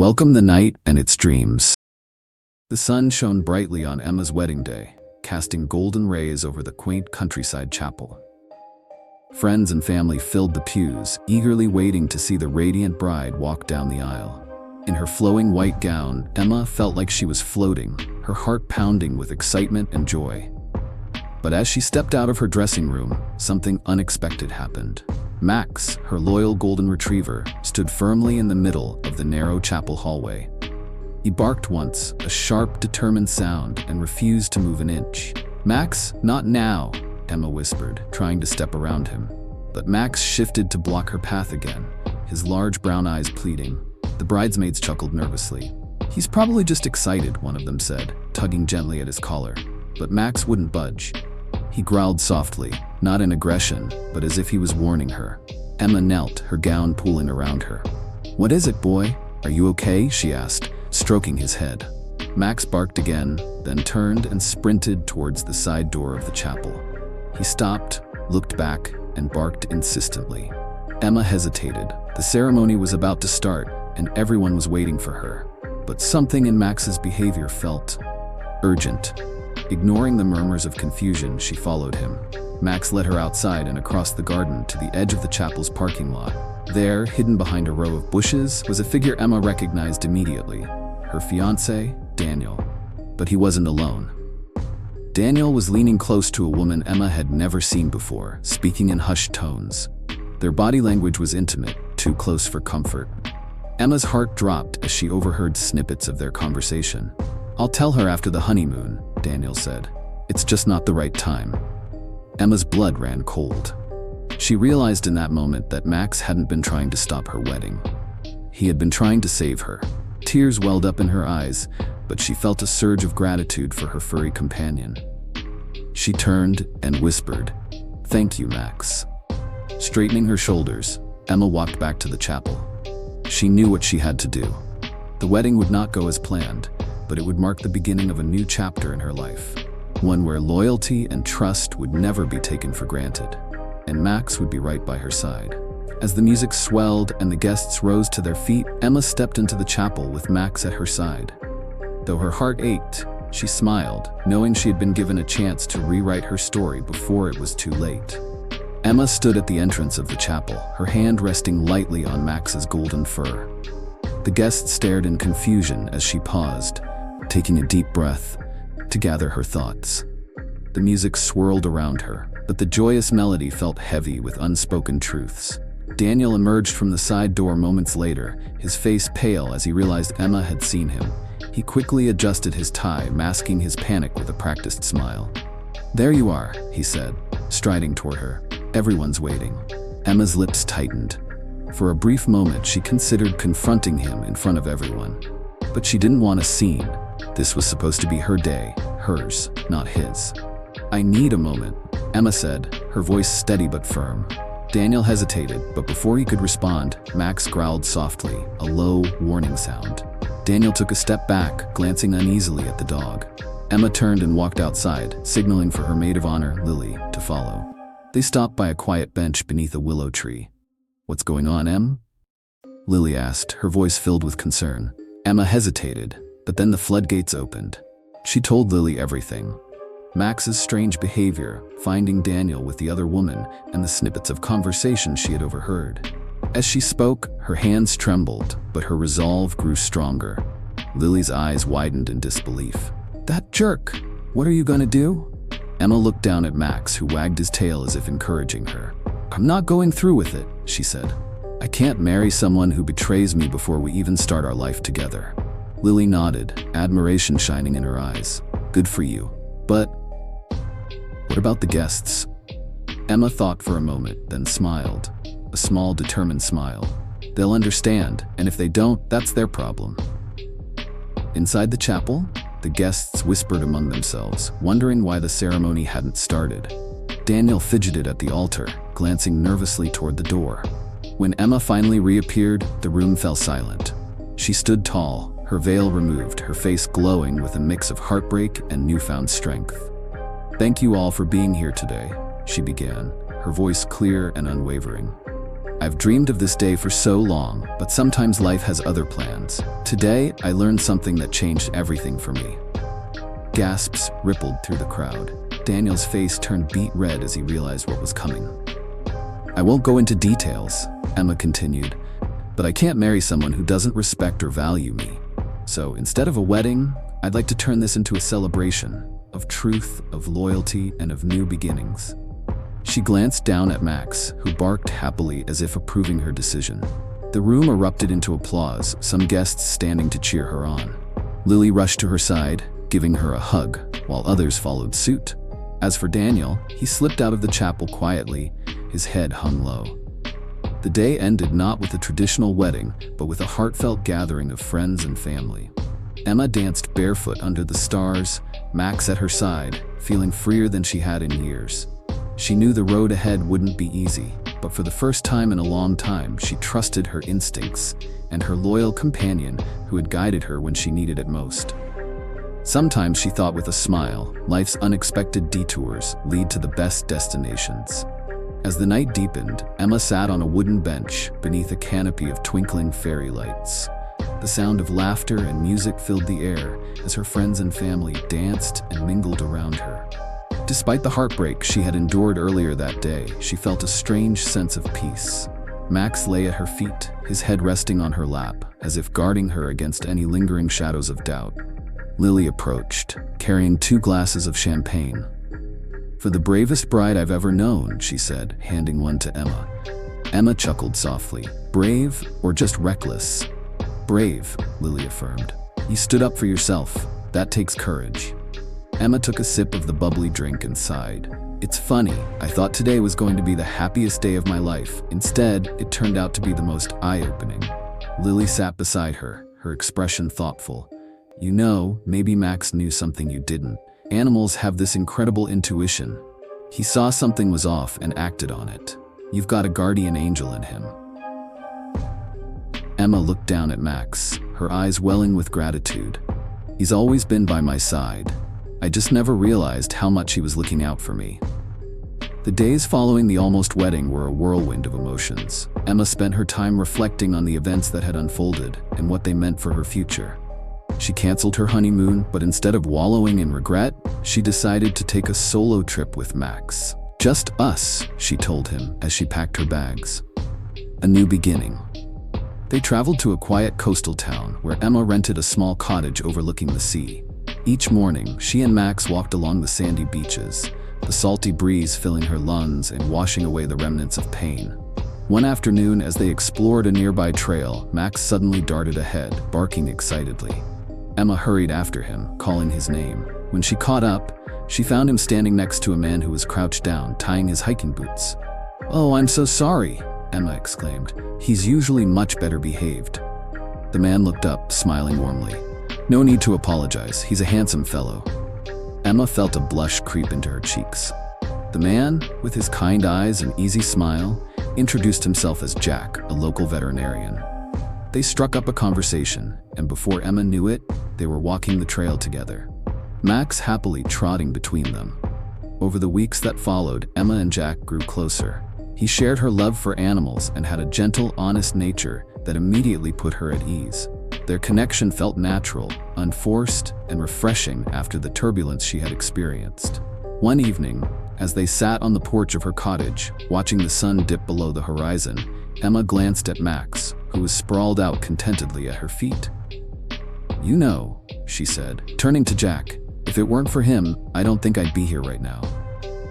Welcome the night and its dreams. The sun shone brightly on Emma's wedding day, casting golden rays over the quaint countryside chapel. Friends and family filled the pews, eagerly waiting to see the radiant bride walk down the aisle. In her flowing white gown, Emma felt like she was floating, her heart pounding with excitement and joy. But as she stepped out of her dressing room, something unexpected happened. Max, her loyal golden retriever, stood firmly in the middle of the narrow chapel hallway. He barked once, a sharp, determined sound, and refused to move an inch. "Max, not now," Emma whispered, trying to step around him. But Max shifted to block her path again, his large brown eyes pleading. The bridesmaids chuckled nervously. "He's probably just excited," one of them said, tugging gently at his collar. But Max wouldn't budge. He growled softly, not in aggression, but as if he was warning her. Emma knelt, her gown pulling around her. "What is it, boy? Are you okay?" she asked, stroking his head. Max barked again, then turned and sprinted towards the side door of the chapel. He stopped, looked back, and barked insistently. Emma hesitated. The ceremony was about to start, and everyone was waiting for her. But something in Max's behavior felt urgent. Ignoring the murmurs of confusion, she followed him. Max led her outside and across the garden to the edge of the chapel's parking lot. There, hidden behind a row of bushes, was a figure Emma recognized immediately. Her fiancé, Daniel. But he wasn't alone. Daniel was leaning close to a woman Emma had never seen before, speaking in hushed tones. Their body language was intimate, too close for comfort. Emma's heart dropped as she overheard snippets of their conversation. "I'll tell her after the honeymoon," Daniel said. "It's just not the right time." Emma's blood ran cold. She realized in that moment that Max hadn't been trying to stop her wedding. He had been trying to save her. Tears welled up in her eyes, but she felt a surge of gratitude for her furry companion. She turned and whispered, "Thank you, Max." Straightening her shoulders, Emma walked back to the chapel. She knew what she had to do. The wedding would not go as planned, but it would mark the beginning of a new chapter in her life. One where loyalty and trust would never be taken for granted. And Max would be right by her side. As the music swelled and the guests rose to their feet, Emma stepped into the chapel with Max at her side. Though her heart ached, she smiled, knowing she had been given a chance to rewrite her story before it was too late. Emma stood at the entrance of the chapel, her hand resting lightly on Max's golden fur. The guests stared in confusion as she paused, taking a deep breath to gather her thoughts. The music swirled around her, but the joyous melody felt heavy with unspoken truths. Daniel emerged from the side door moments later, his face pale as he realized Emma had seen him. He quickly adjusted his tie, masking his panic with a practiced smile. "There you are," he said, striding toward her. "Everyone's waiting." Emma's lips tightened. For a brief moment, she considered confronting him in front of everyone. But she didn't want a scene. This was supposed to be her day, hers, not his. "I need a moment," Emma said, her voice steady but firm. Daniel hesitated, but before he could respond, Max growled softly, a low, warning sound. Daniel took a step back, glancing uneasily at the dog. Emma turned and walked outside, signaling for her maid of honor, Lily, to follow. They stopped by a quiet bench beneath a willow tree. "What's going on, Em?" Lily asked, her voice filled with concern. Emma hesitated, but then the floodgates opened. She told Lily everything. Max's strange behavior, finding Daniel with the other woman, and the snippets of conversation she had overheard. As she spoke, her hands trembled, but her resolve grew stronger. Lily's eyes widened in disbelief. "That jerk! What are you gonna do?" Emma looked down at Max, who wagged his tail as if encouraging her. "I'm not going through with it," she said. "I can't marry someone who betrays me before we even start our life together." Lily nodded, admiration shining in her eyes. "Good for you. But what about the guests?" Emma thought for a moment, then smiled. A small, determined smile. "They'll understand, and if they don't, that's their problem." Inside the chapel, the guests whispered among themselves, wondering why the ceremony hadn't started. Daniel fidgeted at the altar, glancing nervously toward the door. When Emma finally reappeared, the room fell silent. She stood tall, her veil removed, her face glowing with a mix of heartbreak and newfound strength. "Thank you all for being here today," she began, her voice clear and unwavering. I've dreamed of this day for so long, but sometimes life has other plans. Today, I learned something that changed everything for me." Gasps rippled through the crowd. Daniel's face turned beet red as he realized what was coming. "I won't go into details," Emma continued, "but I can't marry someone who doesn't respect or value me. So instead of a wedding, I'd like to turn this into a celebration of truth, of loyalty, and of new beginnings." She glanced down at Max, who barked happily as if approving her decision. The room erupted into applause, some guests standing to cheer her on. Lily rushed to her side, giving her a hug, while others followed suit. As for Daniel, he slipped out of the chapel quietly, his head hung low. The day ended not with a traditional wedding, but with a heartfelt gathering of friends and family. Emma danced barefoot under the stars, Max at her side, feeling freer than she had in years. She knew the road ahead wouldn't be easy, but for the first time in a long time, she trusted her instincts and her loyal companion who had guided her when she needed it most. Sometimes, she thought with a smile, life's unexpected detours lead to the best destinations. As the night deepened, Emma sat on a wooden bench beneath a canopy of twinkling fairy lights. The sound of laughter and music filled the air as her friends and family danced and mingled around her. Despite the heartbreak she had endured earlier that day, she felt a strange sense of peace. Max lay at her feet, his head resting on her lap, as if guarding her against any lingering shadows of doubt. Lily approached, carrying 2 glasses of champagne. "For the bravest bride I've ever known," she said, handing one to Emma. Emma chuckled softly. "Brave or just reckless?" "Brave," Lily affirmed. "You stood up for yourself. That takes courage." Emma took a sip of the bubbly drink and sighed. "It's funny, I thought today was going to be the happiest day of my life. Instead, it turned out to be the most eye-opening." Lily sat beside her, her expression thoughtful. "You know, maybe Max knew something you didn't. Animals have this incredible intuition. He saw something was off and acted on it. You've got a guardian angel in him." Emma looked down at Max, her eyes welling with gratitude. "He's always been by my side. I just never realized how much he was looking out for me." The days following the almost wedding were a whirlwind of emotions. Emma spent her time reflecting on the events that had unfolded and what they meant for her future. She canceled her honeymoon, but instead of wallowing in regret, she decided to take a solo trip with Max. "Just us," she told him as she packed her bags. A new beginning. They traveled to a quiet coastal town where Emma rented a small cottage overlooking the sea. Each morning, she and Max walked along the sandy beaches, the salty breeze filling her lungs and washing away the remnants of pain. One afternoon, as they explored a nearby trail, Max suddenly darted ahead, barking excitedly. Emma hurried after him, calling his name. When she caught up, she found him standing next to a man who was crouched down, tying his hiking boots. "Oh, I'm so sorry," Emma exclaimed. "He's usually much better behaved." The man looked up, smiling warmly. "No need to apologize. He's a handsome fellow." Emma felt a blush creep into her cheeks. The man, with his kind eyes and easy smile, introduced himself as Jack, a local veterinarian. They struck up a conversation, and before Emma knew it, they were walking the trail together, Max happily trotting between them. Over the weeks that followed, Emma and Jack grew closer. He shared her love for animals and had a gentle, honest nature that immediately put her at ease. Their connection felt natural, unforced, and refreshing after the turbulence she had experienced. One evening, as they sat on the porch of her cottage, watching the sun dip below the horizon, Emma glanced at Max, who was sprawled out contentedly at her feet. "You know," she said, turning to Jack, "if it weren't for him, I don't think I'd be here right now.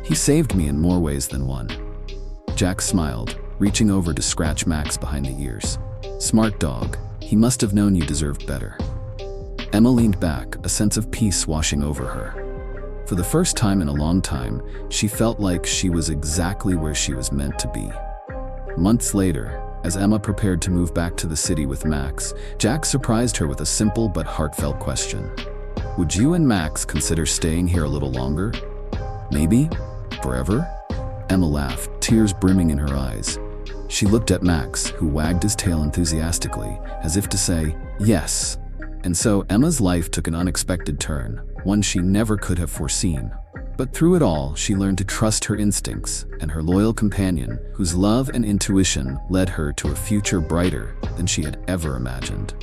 He saved me in more ways than one." Jack smiled, reaching over to scratch Max behind the ears. "Smart dog. He must have known you deserved better." Emma leaned back, a sense of peace washing over her. For the first time in a long time, she felt like she was exactly where she was meant to be. Months later, as Emma prepared to move back to the city with Max, Jack surprised her with a simple but heartfelt question. "Would you and Max consider staying here a little longer? Maybe? Forever?" Emma laughed, tears brimming in her eyes. She looked at Max, who wagged his tail enthusiastically, as if to say, "Yes." And so Emma's life took an unexpected turn, one she never could have foreseen. But through it all, she learned to trust her instincts and her loyal companion, whose love and intuition led her to a future brighter than she had ever imagined.